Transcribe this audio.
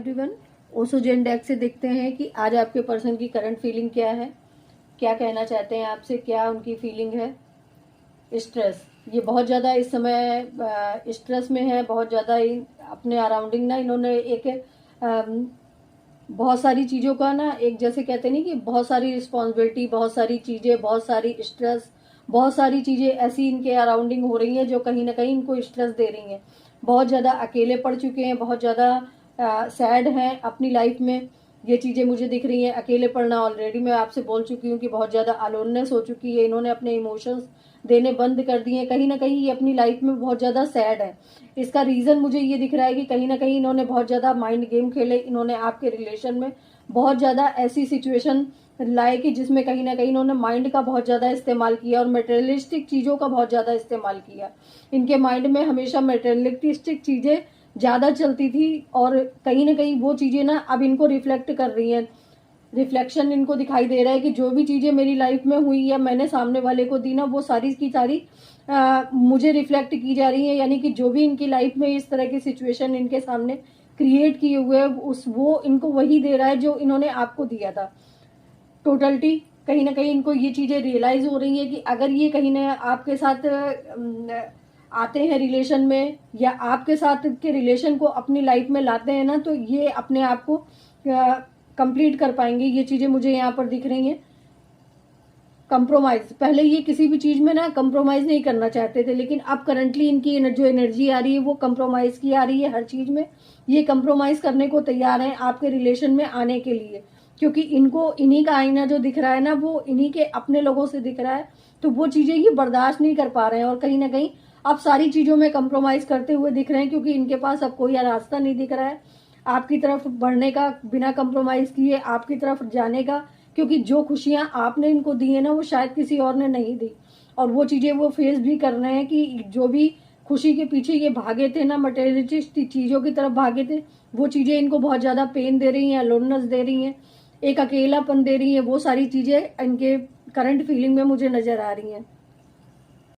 Everyone, Osho जेन deck से देखते हैं कि आज आपके पर्सन की करंट फीलिंग क्या है, क्या कहना चाहते हैं आपसे, क्या उनकी फीलिंग है। स्ट्रेस, ये बहुत ज़्यादा इस समय स्ट्रेस में है, बहुत ज़्यादा अपने अराउंडिंग ना इन्होंने एक बहुत सारी चीज़ों का ना, एक जैसे कहते नहीं कि बहुत सारी रिस्पॉन्सिबिलिटी, बहुत सारी चीज़ें, बहुत सारी स्ट्रेस, बहुत सारी चीज़ें ऐसी इनके अराउंडिंग हो रही हैं जो कहीं ना कहीं इनको स्ट्रेस दे रही हैं। बहुत ज़्यादा अकेले पड़ चुके हैं, बहुत ज़्यादा सैड हैं अपनी लाइफ में। ये चीज़ें मुझे दिख रही हैं। अकेले पड़ना, ऑलरेडी मैं आपसे बोल चुकी हूँ कि बहुत ज़्यादा अलोननेस हो चुकी है, इन्होंने अपने इमोशंस देने बंद कर दिए। कहीं ना कहीं ये अपनी लाइफ में बहुत ज़्यादा सैड है। इसका रीज़न मुझे ये दिख रहा है कि कहीं ना कहीं इन्होंने बहुत ज़्यादा माइंड गेम खेले, इन्होंने आपके रिलेशन में बहुत ज़्यादा ऐसी सिचुएशन लाए कि जिसमें कहीं ना कहीं इन्होंने माइंड का बहुत ज़्यादा इस्तेमाल किया और मटेरियलिस्टिक चीज़ों का बहुत ज़्यादा इस्तेमाल किया। इनके माइंड में हमेशा मटेरियलिस्टिक चीज़ें ज़्यादा चलती थी और कहीं ना कहीं वो चीज़ें ना अब इनको रिफ्लेक्ट कर रही हैं। रिफ्लेक्शन इनको दिखाई दे रहा है कि जो भी चीज़ें मेरी लाइफ में हुई या मैंने सामने वाले को दी ना, वो सारी की सारी मुझे रिफ्लेक्ट की जा रही है। यानी कि जो भी इनकी लाइफ में इस तरह की सिचुएशन इनके सामने क्रिएट किए हुए उस वो इनको वही दे रहा है जो इन्होंने आपको दिया था। टोटलिटी कहीं ना कहीं इनको ये चीज़ें रियलाइज हो रही है कि अगर ये कहीं ना आपके साथ आते हैं रिलेशन में, या आपके साथ के रिलेशन को अपनी लाइफ में लाते हैं ना, तो ये अपने आप को कंप्लीट कर पाएंगे। ये चीज़ें मुझे यहाँ पर दिख रही हैं। कंप्रोमाइज, पहले ये किसी भी चीज़ में ना कंप्रोमाइज नहीं करना चाहते थे, लेकिन अब करंटली इनकी जो एनर्जी आ रही है वो कंप्रोमाइज की आ रही है। हर चीज़ में ये कंप्रोमाइज करने को तैयार हैं आपके रिलेशन में आने के लिए, क्योंकि इनको इन्हीं का आईना जो दिख रहा है ना, वो इन्हीं के अपने लोगों से दिख रहा है। तो वो चीज़ें ये बर्दाश्त नहीं कर पा रहे हैं और कहीं ना कहीं अब सारी चीज़ों में कंप्रोमाइज करते हुए दिख रहे हैं, क्योंकि इनके पास अब कोई रास्ता नहीं दिख रहा है आपकी तरफ बढ़ने का, बिना कंप्रोमाइज किए आपकी तरफ जाने का। क्योंकि जो खुशियां आपने इनको दी है ना, वो शायद किसी और ने नहीं दी, और वो चीज़ें वो फेस भी कर रहे हैं कि जो भी खुशी के पीछे ये भागे थे ना, मटेरियलिस्टिक चीज़ों की तरफ भागे थे, वो चीज़ें इनको बहुत ज़्यादा पेन दे रही हैं, लोननेस दे रही हैं, एक अकेलापन दे रही है। वो सारी चीज़ें इनके करंट फीलिंग में मुझे नज़र आ रही हैं।